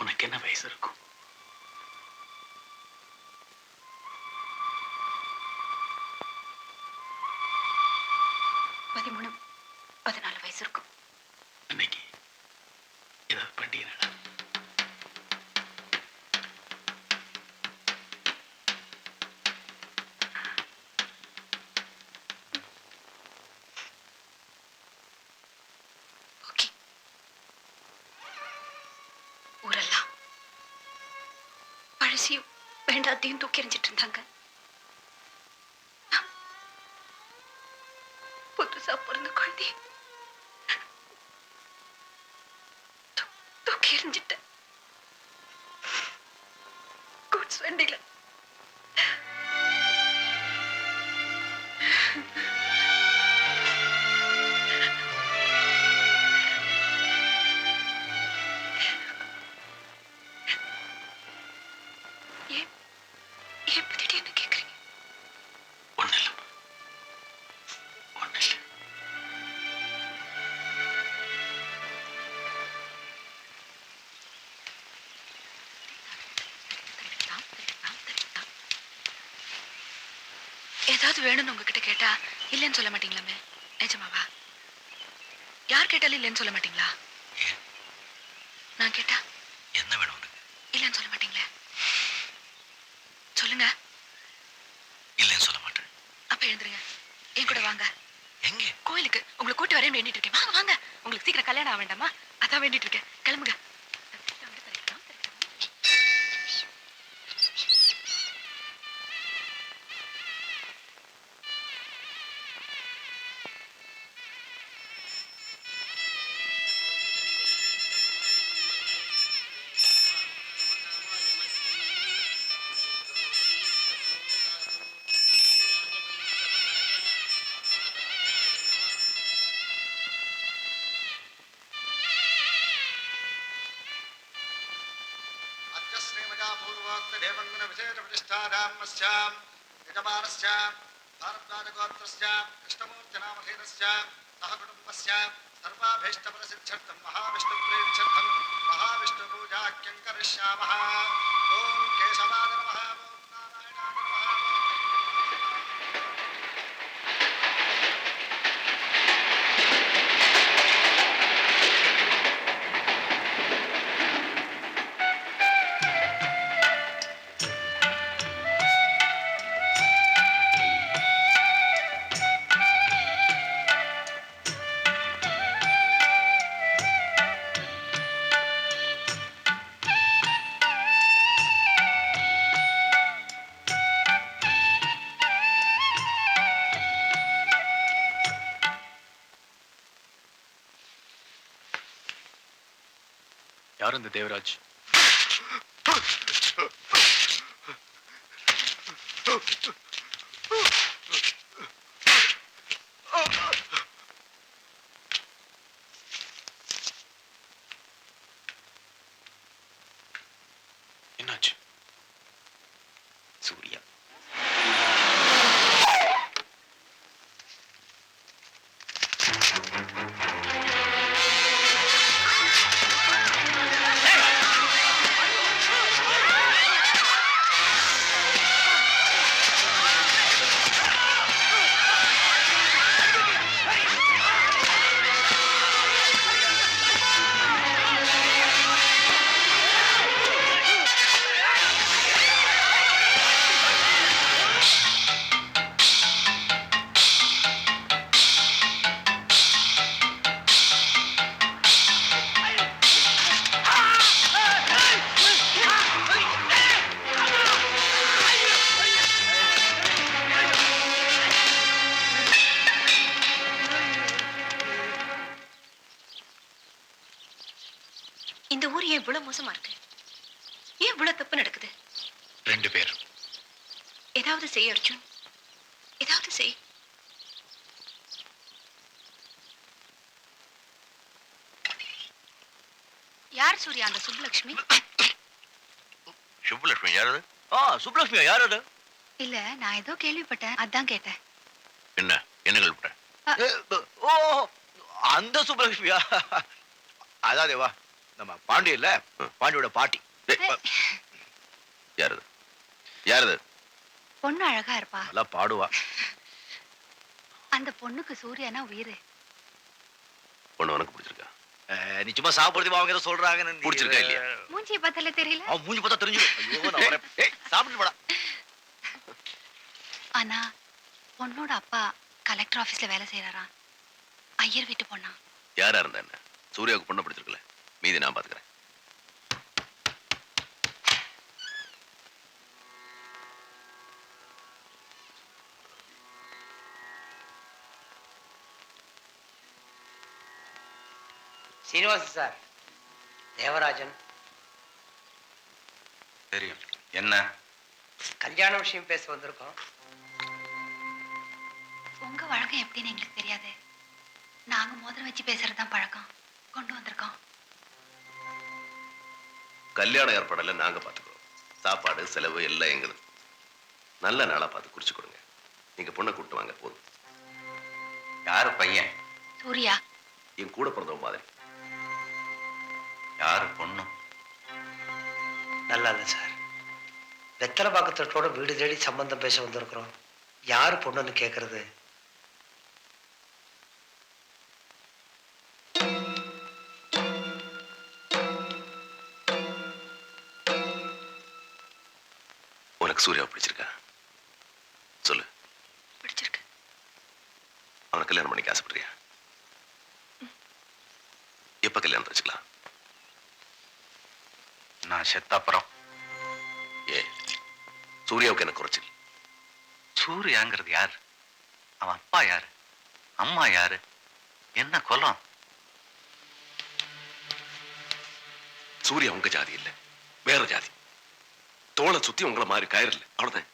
உனக்கு என்ன வயசு இருக்கும்? 13, 14 வயசு இருக்கும். அன்னைக்கு ஏதாவது பண்டிகை நாளா? ஓகே. ஊரெல்லாம் பழசியும் வேண்டாத்தையும் தூக்கி எறிஞ்சிட்டு இருந்தாங்க. புதுசா பிறந்த குழந்தைய தூக்கி எறிஞ்சிட்டேன். கூட்ஸ் வண்டியில. ஏன் ஏன் பத்திட்டு என்ன கேக்குறீங்க? ஒண்ணு இல்ல, ஒண்ணு இல்ல. ஏதாவது வேணும்னு உங்ககிட்ட கேட்டா இல்லைன்னு சொல்ல மாட்டீங்களாமே? நிஜமாவா? யார் கேட்டாலும் இல்லைன்னு சொல்ல மாட்டீங்களா? ஏன்? நான் கேட்டா என்ன வேணும் உனக்கு? இல்லைன்னு சொல்ல மாட்டீங்களே? சொல்லுங்க. இல்லைன்னு சொல்ல மாட்டேன். அப்ப எழுந்துருங்க, என் கூட வாங்க. எங்க? கோயிலுக்கு உங்களை கூட்டி வரேன்னு வேண்டிட்டு இருக்கேன். வாங்க வாங்க. உங்களுக்கு சீக்கிரம் கல்யாணம் ஆக வேண்டாமா? அதான் வேண்டிட்டு இருக்கேன். கிளம்புங்க. யார் இந்த தேவராஜ்? என்னாச்சு? சூர்யா. இந்த ஊர் ஏன் இவ்வளவு மோசமா இருக்கு? ஏன் இவ்வளவு தப்பு நடக்குது? 2 பேர். ஏதாவது செய் அர்ஜுன், ஏதாவது செய். யார் சூர்யா அந்த சுப்புலட்சுமி? சுப்புலட்சுமி யாரு? சுப்புலட்சுமியா யார் அது? இல்ல, நான் ஏதோ கேள்விப்பட்டேன், அதான் கேட்டேன். என்ன என்ன கேள்விப்பட்ட? ஓ, அந்த சுப்புலட்சுமியா? அதாதே வா, நம்ம பாண்டி இல்ல, பாண்டியோட பாட்டி. யாரது யாரது? பொண்ணு அழகா இருப்பா. நல்லா பாடுவா. அந்த பொண்ணுக்கு சூர்யானா உயிரு. பொண்ணு உனக்கு பிடிச்சிருக்கா? நீ சும்மா சாப்பிடுறது அவங்க ஏதோ சொல்றாங்க. பிடிச்சிருக்கா இல்லையா? மூஞ்சியை பார்த்தாலே தெரியல. அவன் மூஞ்சி பார்த்தா தெரிஞ்சிடும். ஐயோ நான் வரேன். ஏய் சாப்பிட்டு போடா. ஆனா பொண்ணோட அப்பா கலெக்டர் ஆபீஸ்ல வேலை செய்யறாராம். ஐயர் வீட்டு பொண்ணா. யாரா இருந்தா என்ன? சூர்யாவுக்கு பொண்ணு பிடிச்சிருக்கல, மீதி நான் பாத்துக்கிறேன். சீனிவாச சார், தேவராஜன். தெரியும். என்ன? கல்யாண விஷயம் பேச வந்திருக்கோம். உங்க வழக்கம் எப்படின்னு எங்களுக்கு தெரியாது. நாங்க மோதிரம் வச்சு பேசுறதுதான் பழக்கம். கொண்டு வந்திருக்கோம். கல்யாண ஏற்பாடெல்லாம் நாங்க பாத்துக்கிறோம். சாப்பாடு செலவு எல்லாம் எங்களுது. நல்ல நாளா பார்த்து குறிச்சு கொடுங்க. நீங்க பொண்ணை கூப்பிட்டு வாங்க போதும். யாரு பையன்? சூர்யா. என் கூட பிறந்தவ மாதிரி. யாரு பொண்ணு? நல்லா இல்லை சார். வெத்தலை பாக்கத்தோட வீடு தேடி சம்பந்தம் பேச வந்திருக்கிறோம். யாரு பொண்ணுன்னு கேட்கறது? உனக்கு சூர்யாவை பிடிச்சிருக்கா? சொல்லு. பிடிச்சிருக்கு. அவனை கல்யாணம் பண்ணிக்க ஆசைப்படுறியா? எப்ப கல்யாணம் வச்சுக்கலாம்? நான் செத்தப்புறம். ஏ, சூர்யாவுக்கு என்ன குறைச்சல்? சூர்யாங்கிறது யாரு? அவன் அப்பா யாரு? அம்மா யாரு? என்ன குலம்? சூர்யா உங்க ஜாதி இல்ல, வேற ஜாதி. தோளை சுத்தி உங்களை மாதிரி கயிறு இல்ல, அவ்வளவுதான்.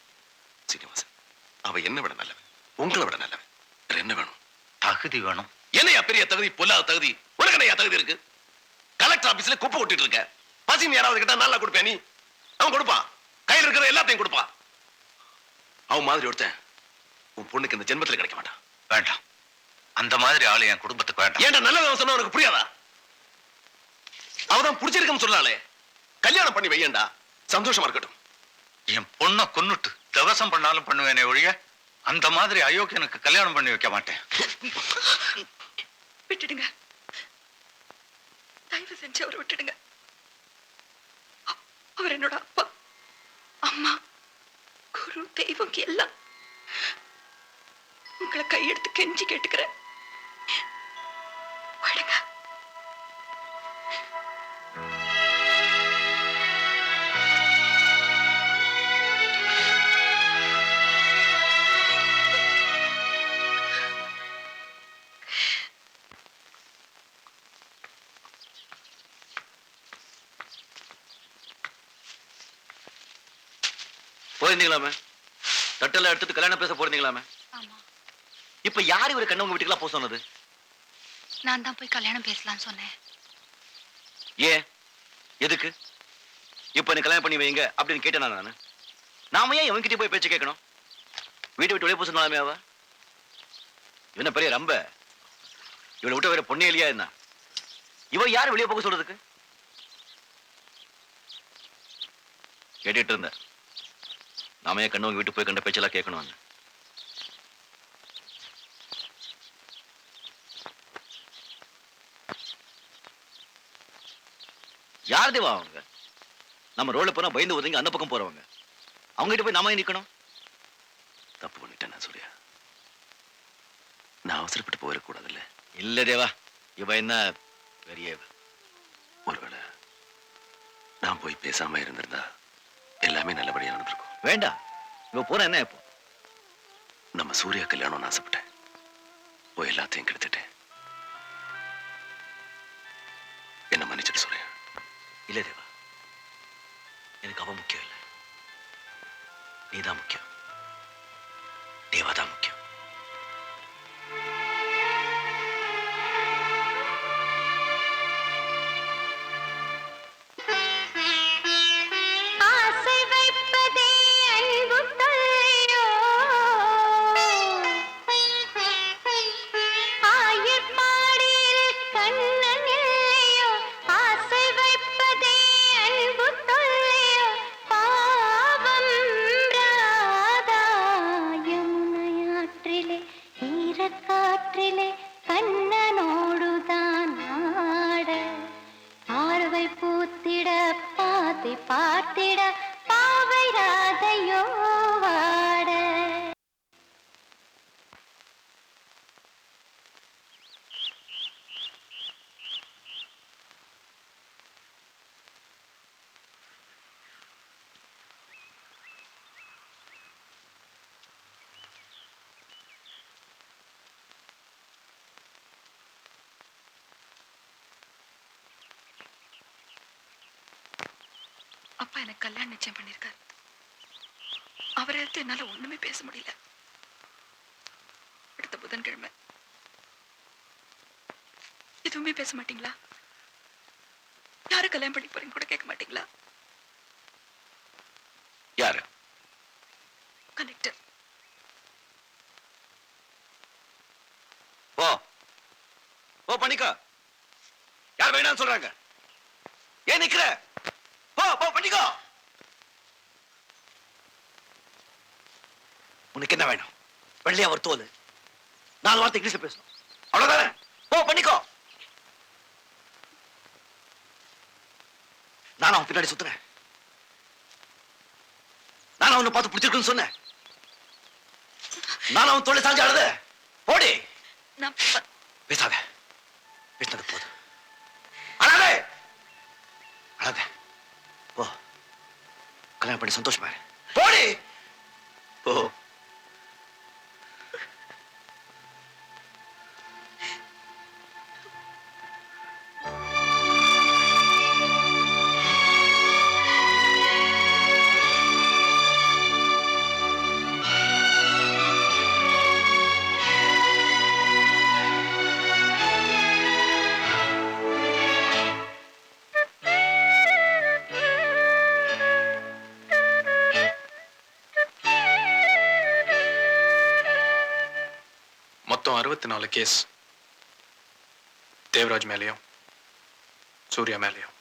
சீனிவாசன் அவ என்ன விட நல்லவன், உங்களை விட நல்லவன். வேற என்ன வேணும்? தகுதி வேணும். என்னையா பெரிய தகுதி, பொல்லாத தகுதி? உனக்கு என்னையா தகுதி இருக்கு? கலெக்டர் ஆபீஸ்ல குப்பை கொட்டிட்டு இருக்க. பசின்னு யாராவது கிட்ட நல்லா கொடுப்பேன் நீ? அவன் கொடுப்பான். கையில் இருக்கிற எல்லாத்தையும் கொடுப்பான். அவன் மாதிரி ஒருத்தன் உன் பொண்ணுக்கு இந்த ஜென்மத்தில் கிடைக்க மாட்டான். வேண்டாம், அந்த மாதிரி ஆளு என் குடும்பத்துக்கு வேண்டாம். ஏன்டா நல்லவன் சொன்னா உனக்கு புரியாதா? அவதான் பிடிச்சிருக்குன்னு சொன்னாலே கல்யாணம் பண்ணி வையண்டா, சந்தோஷமா இருக்கட்டும். என் பொண்ணை கொன்னுட்டு தவசம் பண்ணாலும் பண்ணுவேனே ஒழிய அந்த மாதிரி அயோக்கியனுக்கு கல்யாணம் பண்ணி வைக்க மாட்டேன். விட்டுடுங்க. தயவு செஞ்சு அவரை விட்டுடுங்க. அவர் என்னோட அப்பா, அம்மா, குரு, தெய்வம் எல்லாம். உங்களை கையெடுத்து கெஞ்சி கேட்டுக்கிறேன். விடுங்க. போயிருந்தீங்களாமே? தட்டெல்லாம் எடுத்துட்டு கல்யாணம் பேச போறீங்களாமே? ஆமா, இப்ப யாரு இவரு கண்ணவங்க வீட்டுக்கெல்லாம் போக சொன்னது? நான் தான் போய் கல்யாணம் பேசலாம்னு சொன்னேன். ஏன், எதுக்கு? இப்ப நீ கல்யாணம் பண்ணி வைங்க அப்படின்னு கேட்டேன் நானு. நாம ஏன் இவன்கிட்ட போய் பேச்சு கேட்கணும்? வீட்டை விட்டு வெளியே போக சொன்னாலுமே அவ இவன பெரிய ரம்ப. இவனை விட்டு வேற பொண்ணே இல்லையா என்ன? இவ யாரு வெளியே போக சொல்றதுக்கு? கேட்டுட்டு இருந்த நாம ஏன் கண்ணவங்க வீட்டு போய் கண்ட பேச்செல்லாம் கேட்கணும்? யார் தேவா அவங்க? நம்ம ரோட்ல போனா பயந்து ஒதுங்க அந்த பக்கம் போறவங்க. அவங்க கிட்ட போய் நாம ஏன் நிக்கணும்? தப்பு பண்ணிட்டேன் நான் சூர்யா. நான் அவசரப்பட்டு போயிடக்கூடாதுல்ல. இல்ல தேவா, இவ என்ன பெரிய ஒருவேளை நான் போய் பேசாம இருந்திருந்தா எல்லாமே நல்லபடியா நடந்திருக்கும். வேண்டாம், இவ போற என்ன இப்போ? நம்ம சூர்யா கல்யாணம்னு ஆசைப்பட்டேன், போய் எல்லாத்தையும் கெடுத்துட்டேன். என்ன மன்னிச்சிட்டு சூர்யா. இல்ல தேவா, எனக்கு அவ முக்கியம் இல்ல, நீதான் முக்கியம். தேவா தான் முக்கியம். ஆசை வைப்பதே அன்பு தொல்லையோ, ஆயர்பாடியில் கண்ணன் இல்லையோ. ஆசை பார்த்திட பாவை ராதையோ வாட. அப்பா எனக்கு கல்யாணம் நிச்சயம் பண்ணிருக்காரு. அவரை எடுத்து என்னால ஒண்ணுமே பேச முடியல. அடுத்த புதன்கிழமை எதுவுமே பேச மாட்டீங்களா? யாரு கல்யாணம் பண்ணி போறீங்க கூட கேட்க மாட்டீங்களா? யாரு? கலெக்டர். போ போ பண்ணிக்கோ. யார் வேணாம்னு சொல்றாங்க? ஏன் நிக்கிற? போ போ பண்ணிக்கோ. உனக்கு என்ன வேணும்? வெள்ளையா ஒரு தோல், 4 வார்த்தை இங்கிலீஷ்ல பேசணும், அவ்வளவுதானே? போ பண்ணிக்கோ. நான் அவன் பின்னாடி சுத்துறேன். நான் அவனை பார்த்து பிடிச்சிருக்குன்னு சொன்னேன். நான் அவன் தோலை சாஞ்சு அழுத. போடி. நான் பேசாத. பேசினது போதும். அழாதே அழாதே. போ கல்யாணம் பண்ணி சந்தோஷமா இரு. போடி. போ. மொத்தம் 64 கேஸ். தேவராஜ் மேலேயும் சூர்யா மேலேயும்.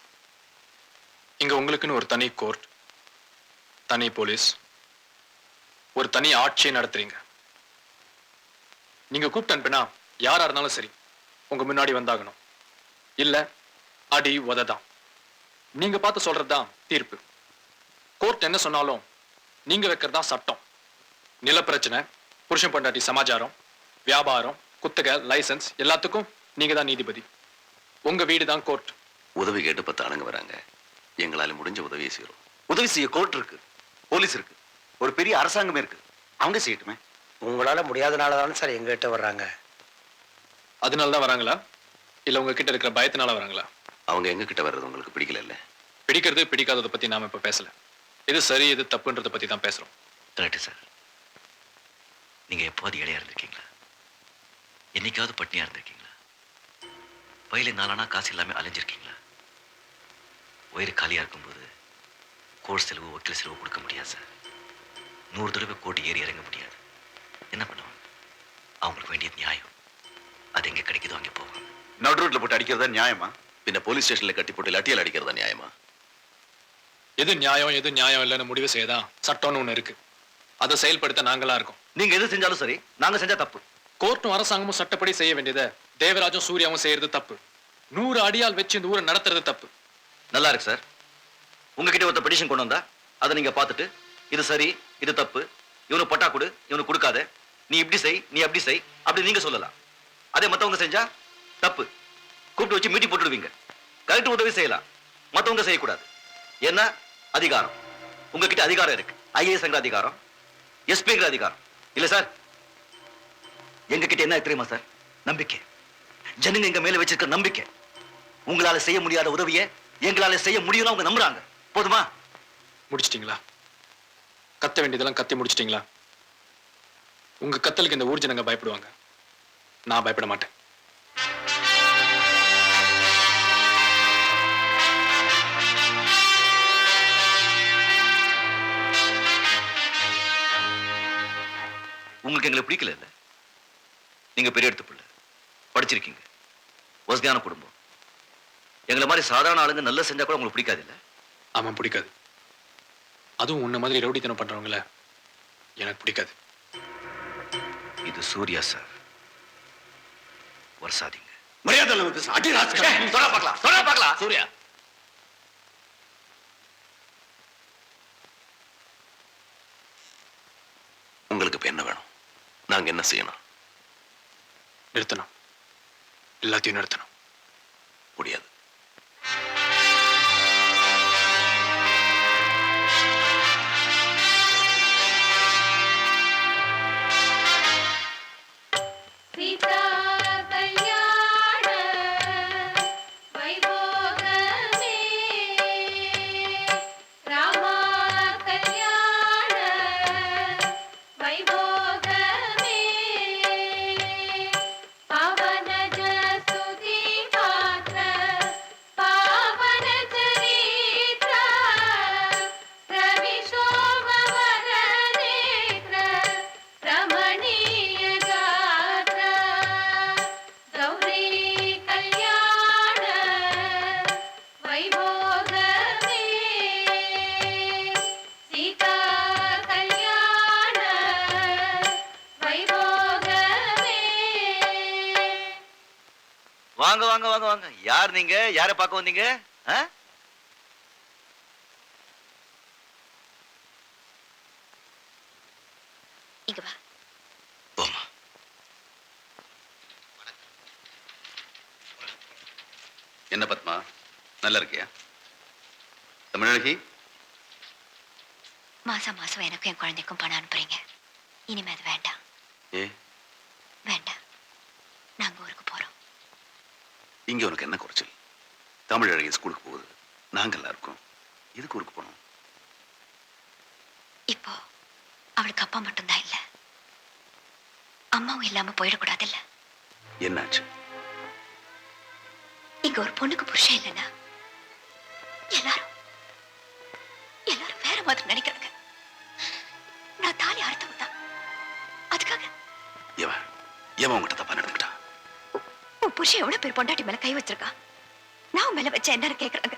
இங்க உங்களுக்குன்னு ஒரு தனி கோர்ட், தனி போலீஸ், ஒரு தனி ஆட்சியை நடத்துறீங்க. நீங்க கூப்பிட்டு அனுப்பினா யாரா இருந்தாலும் சரி உங்க முன்னாடி வந்தாகணும். இல்ல அடி உததான். நீங்க பார்த்து சொல்றதுதான் தீர்ப்பு. கோர்ட் என்ன சொன்னாலும் நீங்க வைக்கிறதா சட்டம். நில பிரச்சனை, புருஷன் பொண்டாட்டி சமாச்சாரம், வியாபாரம், குத்தகை, லைசன்ஸ் எல்லாத்துக்கும் நீங்க தான் நீதிபதி. உங்க வீடு தான் கோர்ட். உதவி கேட்டு 10 ஆளுங்க வராங்க. எங்களால முடிஞ்ச உதவியை செய்யறோம். உதவி செய்ய கோர்ட் இருக்கு, போலீஸ் இருக்கு, ஒரு பெரிய அரசாங்கமே இருக்கு. அவங்க செய்யட்டுமே. உங்களால முடியாதனால தானே சார் எங்ககிட்ட வர்றாங்க. அதனால தான் வராங்களா? இல்ல உங்க கிட்ட இருக்கிற பயத்தினால வராங்களா? அவங்க எங்க கிட்ட வர்றது உங்களுக்கு பிடிக்கல இல்ல? பிடிக்கிறது பிடிக்காததை பத்தி நாம இப்ப பேசல. எது சரி எது தப்புன்றதை பத்தி தான் பேசுறோம். Correct sir. நீங்க எப்போது இடையா இருந்திருக்கீங்களா? என்னைக்காவது பட்னியா இருந்திருக்கீங்களா? வயல 4 ஆனா காசு இல்லாம அலைஞ்சிருக்கீங்களா? வயிறு காலியா இருக்கும்போது கோர்ட் செலவு, வக்கீல் செலவு கொடுக்க முடியாது சார். 100 தடவை கோர்ட் ஏறி இறங்க முடியாது. என்ன பண்ணுவாங்க? அவங்களுக்கு வேண்டியது நியாயம். அது எங்க கிடைக்குதோ அங்கே போவாங்க. நடு ரோட்ல போட்டு அடிக்கிறதா நியாயமா? பின்ன போலீஸ் ஸ்டேஷன்ல கட்டி போட்டு லட்டியால் அடிக்கிறதா நியாயமா? எது நியாயம் எது நியாயம் இல்லைன்னு முடிவு செய்யதான் சட்டம்னு ஒண்ணு இருக்கு. அதை செயல்படுத்த நாங்களா இருக்கோம். நீங்க எது செஞ்சாலும் சரி, நாங்க செஞ்சா தப்பு. கோர்ட்டும் அரசாங்கமும் சட்டப்படி செய்ய வேண்டியதை தேவராஜும் சூர்யாவும் செய்யறது தப்பு. 100 அடியால் வச்சு இந்த ஊரை நடத்துறது தப்பு. நல்லா இருக்கு சார். உங்ககிட்ட ஒருத்த பெட்டிஷன் கொண்டு வந்தா அதை நீங்க பார்த்துட்டு இது சரி இது தப்பு, இவனுக்கு பட்டா கொடு, இவனுக்கு கொடுக்காத, நீ இப்படி செய் நீ அப்படி செய் அப்படி நீங்க சொல்லலாம். அதே மத்தவங்க செஞ்சா தப்பு. கூப்பிட்டு வச்சு மீட்டிங் போட்டுடுவீங்க. கரெக்ட் உதவி செய்யலாம், மத்தவங்க செய்யக்கூடாது. என்ன அதிகாரம்? உங்ககிட்ட அதிகாரம் இருக்கு. ஐஏஎஸ் அதிகாரம், எஸ்பிங்கிற அதிகாரம் இல்ல சார். எங்க கிட்ட என்ன தெரியுமா சார்? நம்பிக்கை. ஜனங்க எங்க மேல வச்சிருக்க நம்பிக்கை. உங்களால செய்ய முடியாத உதவியை எங்களால செய்ய முடியும்னு அவங்க நம்புறாங்க. போதுமா? முடிச்சிட்டீங்களா? கத்த வேண்டியதெல்லாம் கத்தி முடிச்சிட்டீங்களா? உங்க கத்தலுக்கு இந்த ஊர் ஜனங்க பயப்படுவாங்க. நான் பயப்பட மாட்டேன். உங்களுக்கு எங்களை பிடிக்கல இல்ல? நீங்க பெரிய எடுத்து பிள்ளை, படிச்சிருக்கீங்க, வசதியான குடும்பம். எங்களை மாதிரி சாதாரண ஆளுங்க நல்லா செஞ்சா கூட உங்களுக்கு பிடிக்காது இல்ல? ஆமா பிடிக்காது. அதுவும் உன்ன மாதிரி ரவுடித்தனம் பண்றவங்கள எனக்கு பிடிக்காது. இது சூர்யா சார். வருஷாதீங்க. மரியாதை. சூர்யா, நாங்க என்ன செய்யணும்? நிறுத்தணும். எல்லாத்தையும் நிறுத்தணும். முடியாது. சீதா கல்யாண வைபோகமே ராமா கல்யாண வைபோகமே பவனஜ சுதி பாத்ர பாவன சரித்ர ரவி சோமவர நேத்ர ரமணீய गात्र गौरी कल्याण वैभोगमे सीता कल्याण वैभोगमे வாங்க வாங்க வாங்க வாங்க. யார் நீங்க? யாரை பார்க்க வந்தீங்க? ஆ? இங்க வா. போமா. என்ன பத்மா, நல்லா இருக்கியா? தமிழகி, மாசம் மாசம் எனக்கும் என் குழந்தைக்கும் பணம் அனுப்புறீங்க. இனிமே அது வேண்டாம். ஏ வேண்டாம். நாங்க ஊருக்கு போறோம். இங்க உனக்கு என்ன குறைச்சல்? தமிழழகி ஸ்கூலுக்கு போகுது, நாங்கெல்லாம் இருக்கோம். எதுக்கு ஊருக்கு போனோம்? இப்போ அவளுக்கு அப்பா மட்டும்தான் இல்ல, அம்மாவும் இல்லாம போயிடக்கூடாது இல்ல. என்னாச்சு? இங்க ஒரு பொண்ணுக்கு புருஷன் இல்லைன்னா எல்லாரும் எல்லாரும் வேற மாதிரி நினைக்கிறாங்க. நான் தாலி அறுத்தவன் தான். அதுக்காக எவன் எவன் உங்ககிட்ட தப்பா நடந்துக்கிட்டான்? உன் புருஷன் எவ்வளவு பேர் பொண்டாட்டி மேல கை வச்சிருக்கா? நான் மேல வச்ச என்னன்னு கேக்குறாங்க.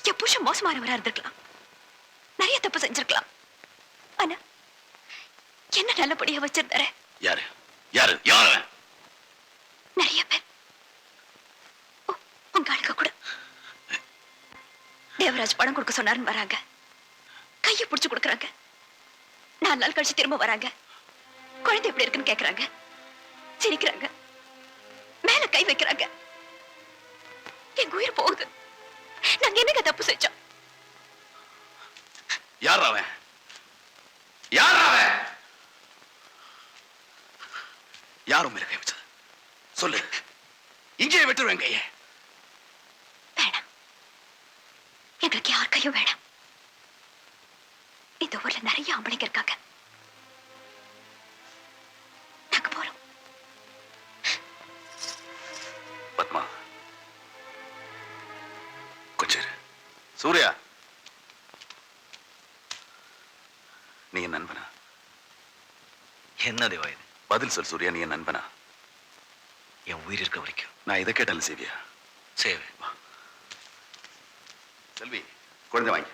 என் புருஷன் மோசமானவரா இருந்திருக்கலாம், நிறைய தப்பு செஞ்சிருக்கலாம். ஆனா என்ன நல்லபடியா வச்சிருந்தாரு. யாரு யாரு யார் அவன்? நிறைய பேர் உங்க ஆளுங்க கூட. தேவராஜ் பணம் கொடுக்க சொன்னாருன்னு வராங்க, கையை பிடிச்சு கொடுக்குறாங்க. 4 நாள் கழிச்சு திரும்ப வராங்க, குழந்தை எப்படி இருக்குன்னு கேக்குறாங்க, சிரிக்கிறாங்க, மேல கை வைக்கிறாங்க. எங்க உயிர் போகுது. நாங்க என்னங்க தப்பு செஞ்சோம்? யார் அவன்? யார் அவன்? யாரும் மேல கை வச்சது சொல்லு. இங்கே விட்டுருவேன் கையை. வேணாம், எங்களுக்கு யார் கையும் வேணாம். இந்த ஊர்ல நிறைய ஆம்பளைங்க இருக்காங்க. நாங்க போறோம். பத்மா, கொஞ்சம் இரு. சூர்யா, நீ என் நண்பனா? என்ன தேவா இது? பதில் சொல் சூர்யா, நீ என் நண்பனா? என் உயிர் இருக்க வரைக்கும் நான் இதை கேட்டாலும் செய்வியா? சேவை. செல்வி, குழந்தை வாங்கி.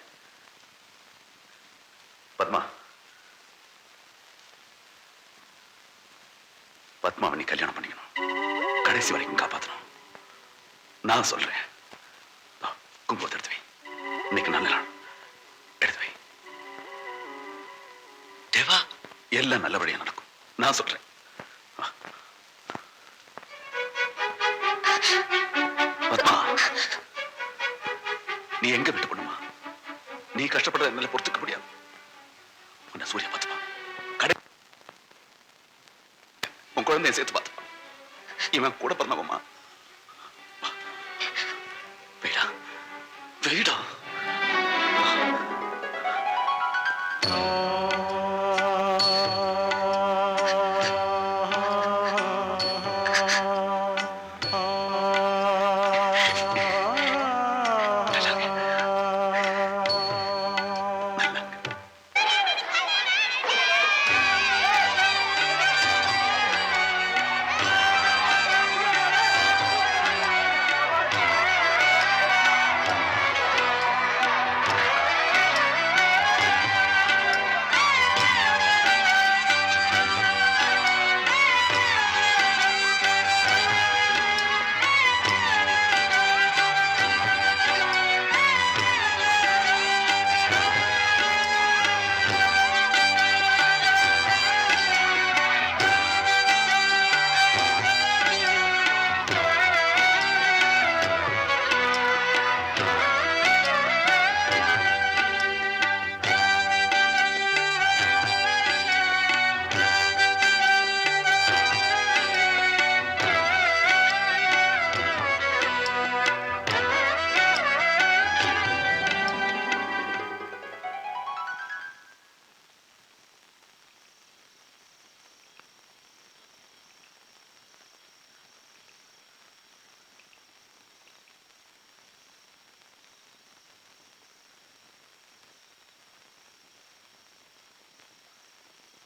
பத்மா, பத்மாவை நீ கல்யாணம் பண்ணிக்கணும், கடைசி வரைக்கும் காப்பாற்றணும். நான் சொல்றேன். குங்குமத்தை எடுத்து வை. இன்னைக்கு நல்ல நாள், எடுத்து வை. தேவா, எல்லாம் நல்லபடியா நடக்கும், நான் சொல்றேன். வா. பத்மா, நீ எங்க விட்டு பண்ணுமா? நீ கஷ்டப்படுறத என்னால பொறுத்துக்க முடியாது. உன்னை சூர்யா பார்த்துப்பா. உன் குழந்தைய சேர்த்து பார்த்துப்பா. இவன் கூட பிறந்தவம்மா. வெயிடா வெயிடா.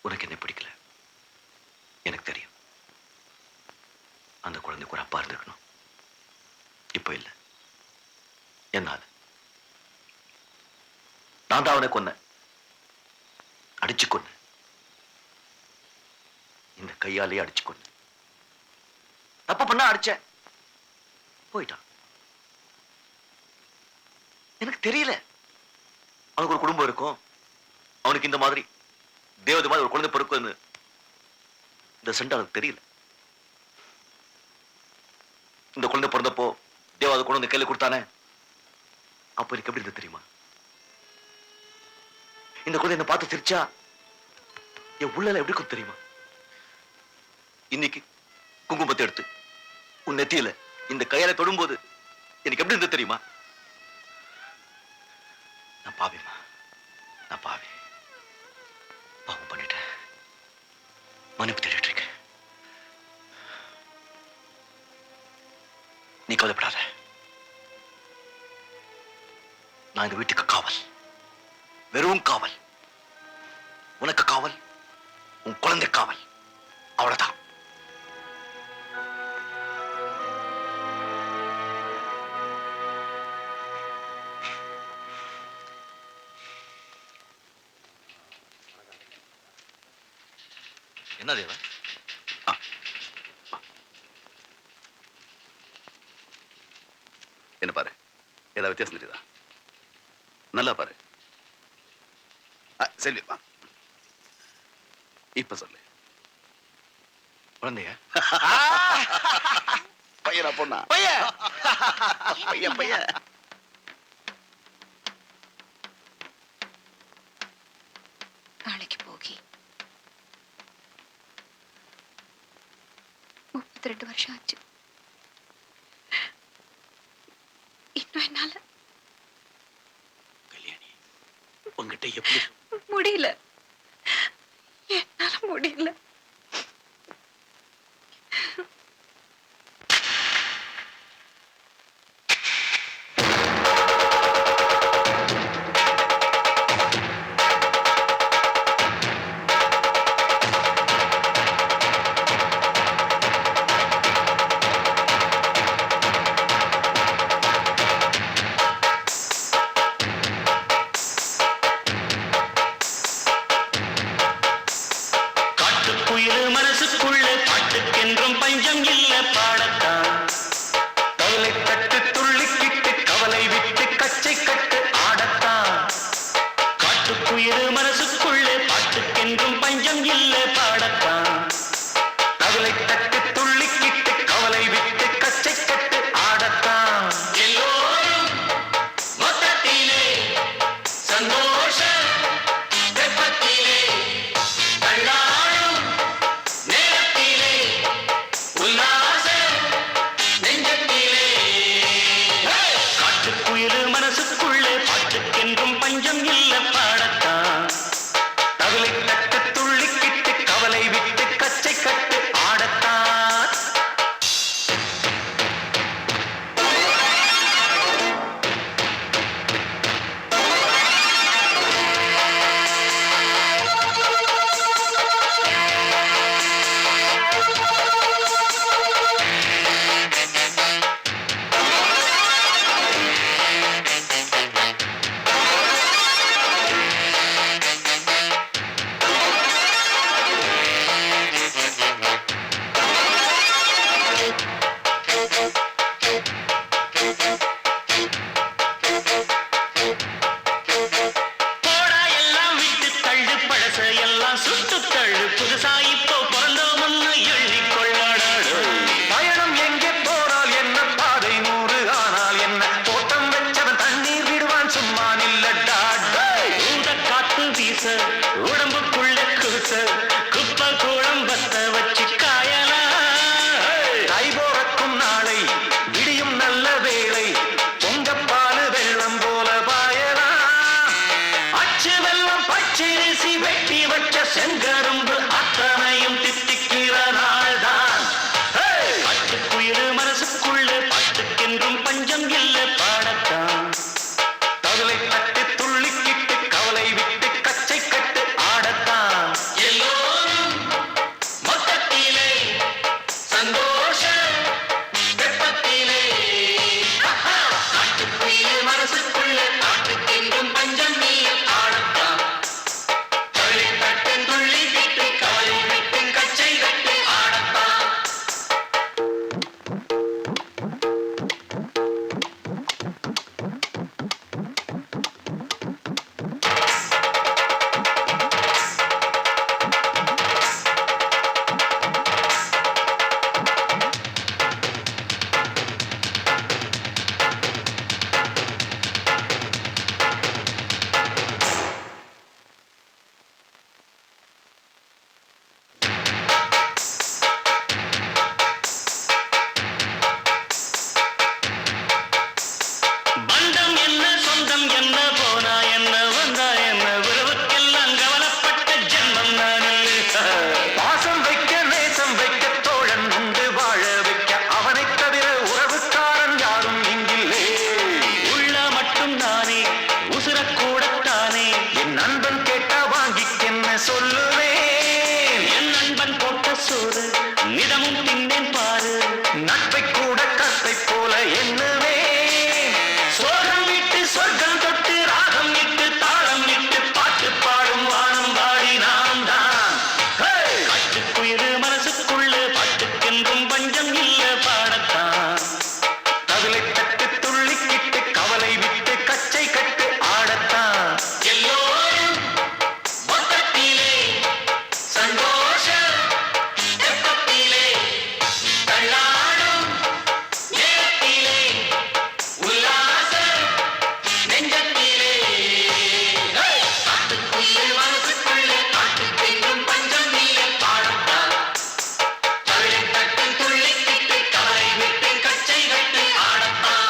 உனக்கு என்ன பிடிக்கல எனக்கு தெரியும். அந்த குழந்தைக்கு ஒரு அப்பா இருந்திருக்கணும். இப்போ இல்லை. என்னால நான் தான் அவனை கொன்னேன். அடிச்சு கொன்னேன். இந்த கையாலேயே அடிச்சு கொன்னேன். தப்பு பண்ணா அடிச்சேன். போயிட்டான். எனக்கு தெரியல அவனுக்கு ஒரு குடும்பம் இருக்கும், அவனுக்கு இந்த மாதிரி தேவதை மாதிரி ஒரு குழந்தை பிறக்கும்னு. இந்த சென்ட் அவனுக்கு தெரியல. இந்த குழந்தை பிறந்தப்போ தேவாத குழந்தை கையில கொடுத்தானே, அப்ப எனக்கு எப்படி இருந்தது தெரியுமா? இந்த குழந்தை என்ன பார்த்து சிரிச்சா என் உள்ளல எப்படி இருக்கும் தெரியுமா? இன்னைக்கு குங்குமத்தை எடுத்து உன் நெத்தியில இந்த கையால தொடும்போது எனக்கு எப்படி இருந்தது தெரியுமா? நான் பாவிமா, நான் பாவி. பாவம் பண்ணிட்டேன். மன்னிப்பு தேடிட்டு இருக்கேன். நீ கவலைப்படாத. நான் இந்த வீட்டுக்கு காவல், வெறும் காவல். உனக்கு காவல், உன் குழந்தை காவல். அவ்வளவுதான். என்ன தேவா? என்ன பாரு, ஏதாவது வித்தியாசம் தெரியுதா? நல்லா பாரு. செல்வி வா, இப்ப சொல்லு. குழந்தைய பையனா பொண்ணா? பையன். பையன் பையன். நாளைக்கு போகி 32 வருஷம் ஆச்சு. இன்னும் என்னால கல்யாணி, உங்ககிட்ட எப்படி முடியல. என்னால முடியல. கவலை விட்டு கச்சை கட்டு ஆடத்தான் எல்லோ பந்தம் என்ன சொந்தம் என்ன போனா என்ன வந்தா என்ன உறவுக்கெல்லாம் கவலைப்பட்ட ஜென்மம் நான் பாசம் வைக்க நேசம் வைக்க தோழன் உண்டு வாழ வைக்க அவனை தவிர உறவுக்காரன் யாரும் இங்கில்லே. உள்ள மட்டும் நானே உசுரக்கூடத்தானே என் நண்பன் கேட்டா வாங்கிக்கென்ன சொல்லுவேன். என் நண்பன் போட்ட சோறு நிதமும் தின்னேன் பாரு நட்பை கூட கத்தை போல எண்ணுவேன். சோகம் விட்டு சொர்க்கம் தொட்டு ராகம் இட்டு தாளம் இட்டு பாட்டு பாடும் வானம் பாடி நாம் தான் காட்டுக்குயிரு மனசுக்குள்ள பாட்டுக்கென்றும் பஞ்சம் இல்ல பாடத்தான் கவிலை தட்டு துள்ளிக்கிட்டு கவலை விட்டு கச்சை கட்டு ஆடத்தான். எல்லோரும் மொத்தத்திலே சந்தோஷ வெப்பத்திலே தள்ளாடும் நேரத்திலே உல்லாச நெஞ்சத்திலே காட்டுக்குள்ளே மனசுக்குள்ளே காட்டுக்கென்றும் பஞ்சம் இல்ல பாடத்தான் கவிதை தட்டு துள்ளிக்கிட்டு கவலை விட்டு கச்சை கட்டு ஆடத்தான்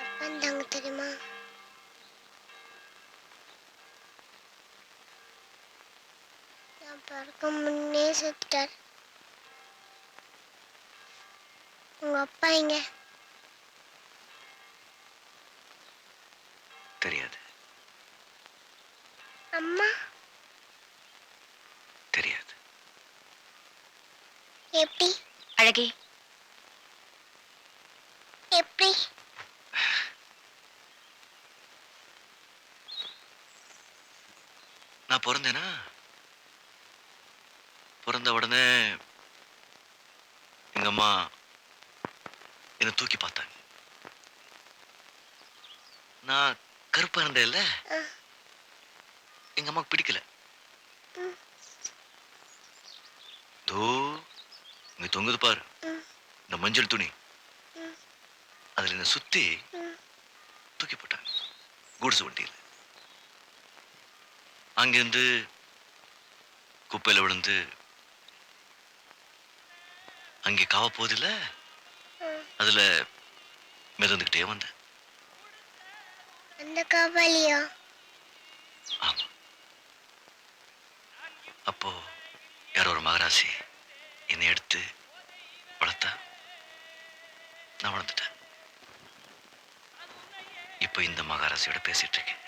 அப்பந்தாங்க தெரியுமா? நான் பிறக்க முன்னே செத்தார். உங்க அப்பா எங்க? தெரியாது அம்மா தெரியாது. எப்படி அழகே, எப்படி? நான் பிறந்தேனா பிறந்த உடனே எங்க அம்மா என்னை தூக்கி பார்த்தாங்க. நான் கருப்பா இருந்தேன்ல, எங்க அம்மாவுக்கு பிடிக்கல. தோ இங்க தொங்குது பாரு இந்த மஞ்சள் துணி, அதுல என்ன சுத்தி தூக்கி போட்டாங்க குடிசை வண்டியில். அங்கிருந்து குப்பையில விழுந்து அங்கே காவ போதில்ல, அதுல மிதந்துக்கிட்டே வந்தேன். அந்த காவாலியா? ஆமா. அப்போ யாரோ ஒரு மகராசி என்னை எடுத்து வளர்த்தா, நான் வளர்ந்துட்டேன். இப்போ இந்த மகாராசியோட பேசிட்டு இருக்கேன்.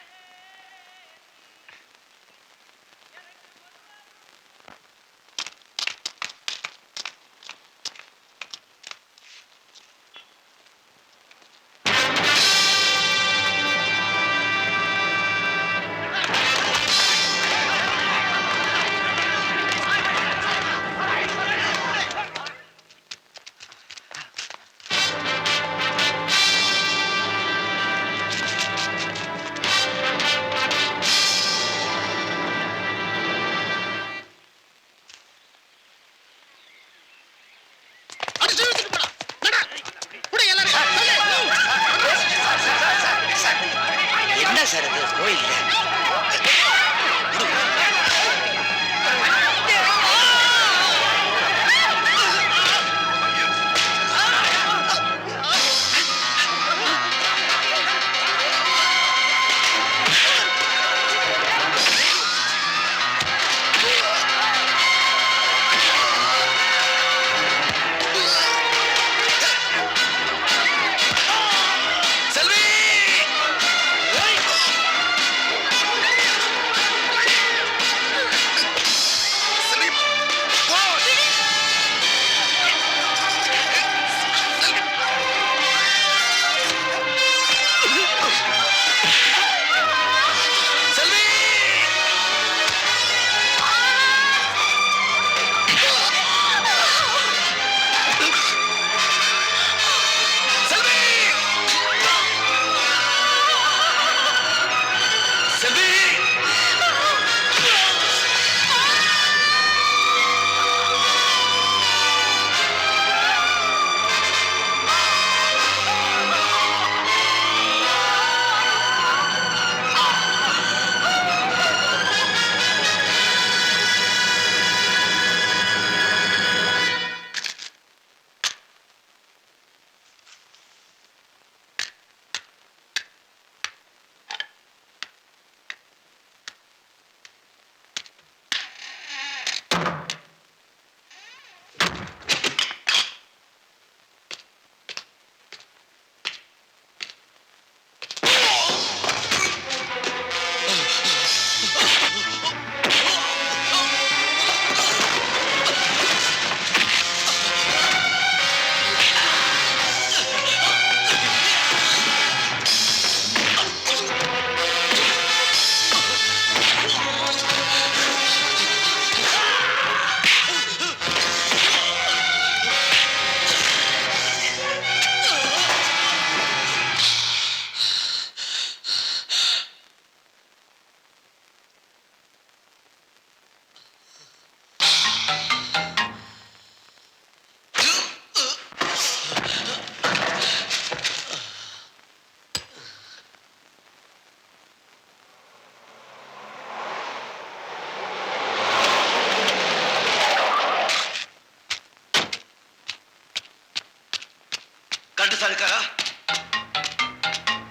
சார் இருக்காரா?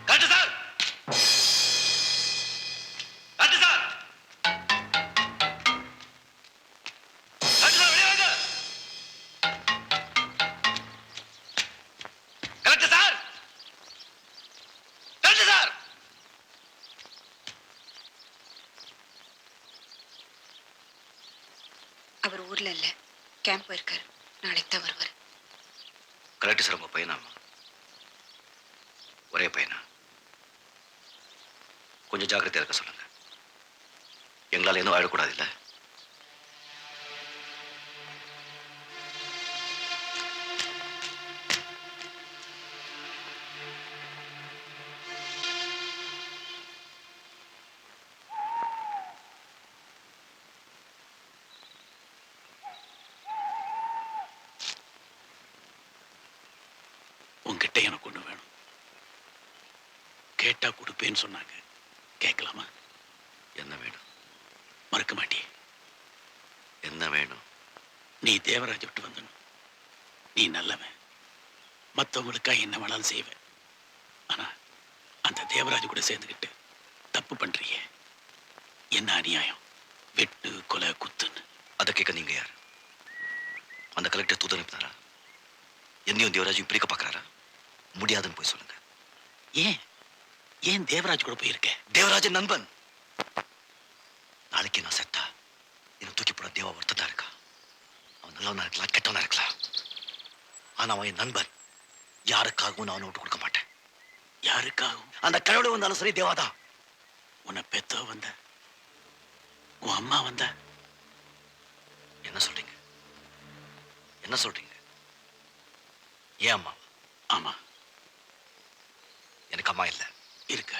Correct sir. Correct sir. Correct sir, வெளியே வாங்க. Correct sir. Correct sir. அவர் ஊர்ல இல்ல, கேம்ப் போயிருக்காரு. நாளைக்கு தான் வருவார். கரெக்ட் சார், உங்க பையனாமா? ஒரே பையனா? கொஞ்சம் ஜாக்கிரதையா இருக்க சொல்லுங்க. எங்களால எதுவும் ஆயிடக்கூடாது இல்ல? உங்ககிட்ட எனக்கு ஒண்ணு வேணும். கேட்டா கொடுப்பேன்னு சொன்னாங்க. கேட்கலாமா? என்ன வேணும்? மறுக்க மாட்டியே? என்ன வேணும்? நீ தேவராஜ் விட்டு வந்தணும். நீ நல்லவன், மற்றவங்களுக்காக என்ன வேணாலும் செய்வேன். ஆனா அந்த தேவராஜ் கூட சேர்ந்துக்கிட்டு தப்பு பண்றீங்க. என்ன அநியாயம்! வெட்டு, கொலை, குத்துன்னு. அதை கேட்க நீங்க யார்? அந்த கலெக்டர் தூது அனுப்பினாரா? என்னையும் தேவராஜையும் பிரிக்க பார்க்கறாரா? முடியாதுன்னு போய் சொல்லுங்க. ஏன் தேவராஜ் கூட போயிருக்க? தேவராஜன் நண்பன். நாளைக்கு நான் செத்தா என்னை தூக்கி போட தேவா ஒருத்தன் இருக்கா. அவன் நல்லவனா இருக்கலாம், கெட்டவனா இருக்கலாம். ஆனா அவன் என் நண்பன். யாருக்காகவும் நான் அவனை விட்டு கொடுக்க மாட்டேன். யாருக்காகவும்? அந்த கடவுளை வந்தாலும் சரி, தேவாதான். உன்னை பெத்தோ வந்த, உன் அம்மா வந்த. என்ன சொல்றீங்க? என்ன சொல்றீங்க? ஏன் அம்மா? ஆமா, எனக்கு அம்மா இல்ல. இருக்க.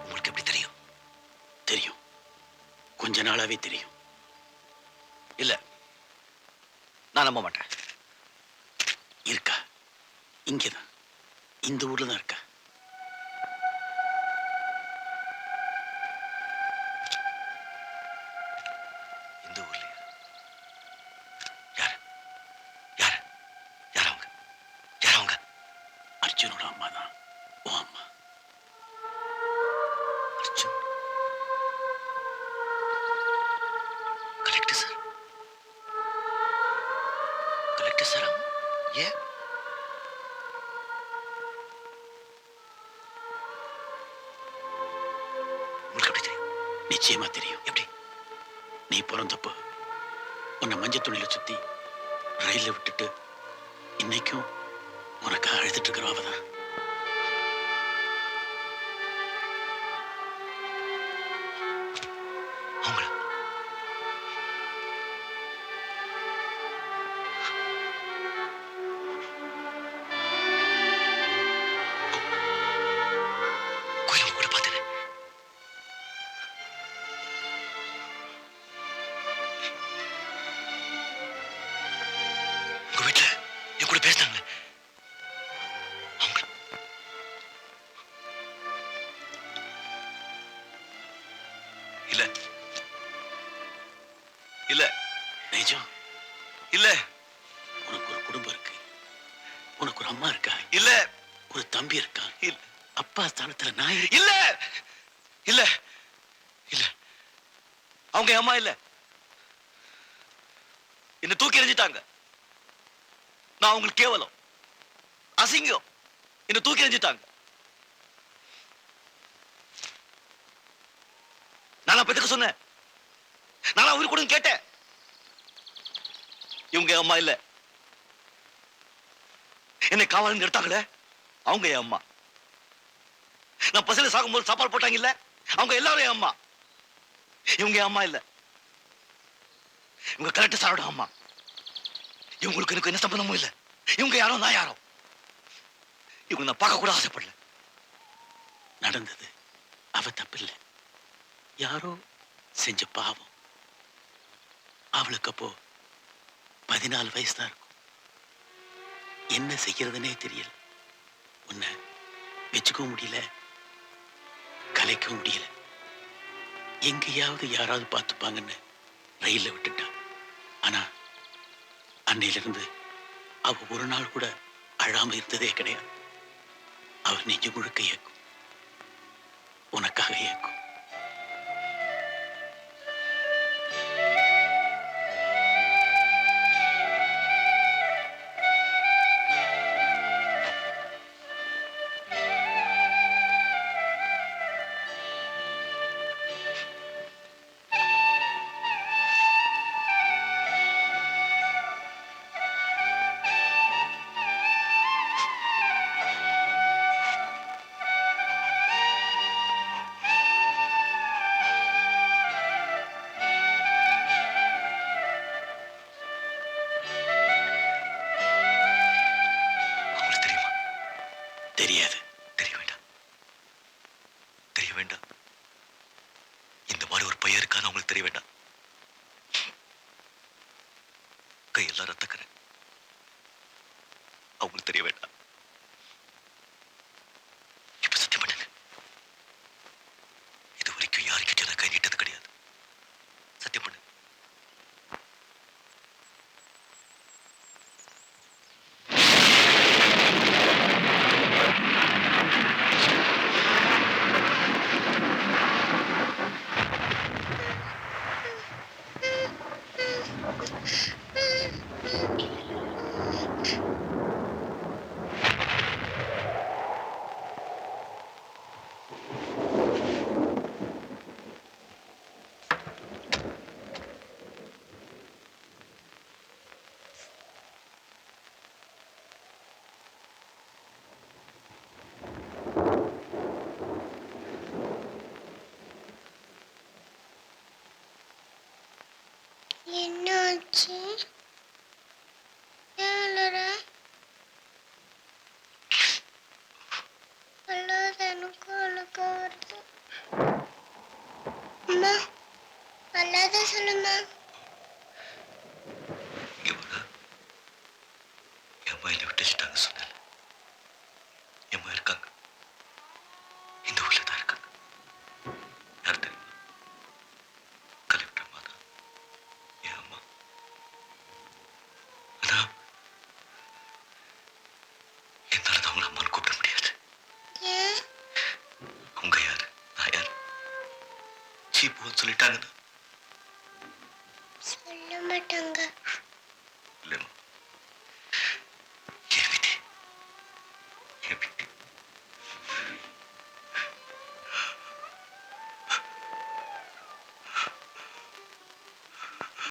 உங்களுக்கு எப்படி தெரியும்? தெரியும், கொஞ்ச நாளாவே தெரியும். இல்ல, நான் நம்ப மாட்டேன். இருக்கா? இங்கதான், இந்த ஊர்ல தான் இருக்கா. இந்த ஊர்லயா? யாரு? யாரு? யார் அவங்க? யார் அவங்க? அர்ஜுனோட அம்மா தான் உன் அம்மா. Arjun? Collector sir? Collector sir? ஏன்? உங்களுக்கு எப்படி தெரியும்? நிச்சயமா தெரியும். எப்படி? நீ பிறந்தப்போ உன்னை மஞ்சள் துணியில சுத்தி ரயில்ல விட்டுட்டு இன்னைக்கும் உனக்காக அழுதுட்டு இருக்கிற அவதான். அவங்கள? கோயில் கூட பார்த்தேன். உங்க வீட்டுல என் கூட பேசினாங்களே, அவங்க? இல்ல இல்ல நிஜம். இல்ல உனக்கு ஒரு குடும்பம் இருக்கு, உனக்கு ஒரு அம்மா இருக்கா, இல்ல ஒரு தம்பி இருக்கான். இல்ல அப்பா ஸ்தானத்துல நான் இருக்கேன். இல்ல இல்ல இல்ல, அவங்க என் அம்மா இல்ல. என்ன தூக்கி எறிஞ்சிட்டாங்க. நான் அவங்களுக்கு கேவலம், அசிங்கம். என்ன தூக்கி எறிஞ்சிட்டாங்க. நானா பெத்துக்க சொன்னேன்? நானா உயிர் கொடுன்னு கேட்டேன்? இவங்க என் அம்மா இல்ல. என்னை காவலன்னு எடுத்தாங்களே, அவங்க என் அம்மா. நான் பசில சாகும்போது சாப்பாடு போட்டாங்க இல்ல, அவங்க எல்லாரும் என் அம்மா. இவங்க என் அம்மா இல்ல. இவங்க கரெக்ட் சாரோட அம்மா. இவங்களுக்கு எனக்கு என்ன சம்பந்தமும் இல்ல. இவங்க யாரோ, நான் யாரோ. இவங்க நான் பார்க்க கூட ஆசைப்படல. நடந்தது அவ தப்பில்லை, யாரோ செஞ்ச பாவம். அவளுக்கு அப்போ 14 வயசு தான் இருக்கும். என்ன செய்யறதுனே தெரியல. உன்னை வச்சுக்கவும் முடியல, கலைக்கவும் முடியல. எங்கேயாவது யாராவது பார்த்துப்பாங்கன்னு ரயில்ல விட்டுட்டா. ஆனா அன்னையிலிருந்து அவ ஒரு நாள் கூட அழாம இருந்ததே கிடையாது. அவர் நெஞ்சு முழுக்க ஏக்கும், உனக்காக ஏக்கும். அவங்களுக்கு தெரியுமா? தெரியாது. தெரிய வேண்டாம், தெரிய வேண்டாம். இந்த மாதிரி ஒரு பையன் இருக்கான்னு அவங்களுக்கு தெரிய வேண்டாம். கையெல்லாம் ரத்தக்கரை, அவங்களுக்கு தெரிய வேண்டாம். இப்ப சத்தியம் பண்ணுங்க, இது வரைக்கும் யாருக்கிட்ட நான் கை நீட்டது கிடையாது. சத்தியம் பண்ணு. என்னாச்சு? ஏன் அழற? அழாத, எனக்கும் அழுக வருது. அம்மா, அழாத சொல்லுமா. இவங்க என் மயில விட்டுச்சுட்டாங்க சொன்னேன். என் மயில் இருக்காங்க, இந்த ஊர்ல தான் இருக்காங்க. யார் தெரியுமா? கலெக்டர் அம்மா தான், என் அம்மா. ஆனா என்னால தான் அவங்கள அம்மான்னு கூப்பிட முடியாது. ஏன்? அவங்க யாரு, நான் யாரு? சீப்புன்னு சொல்லிட்டாங்கன்னா சொல்ல மாட்டாங்க.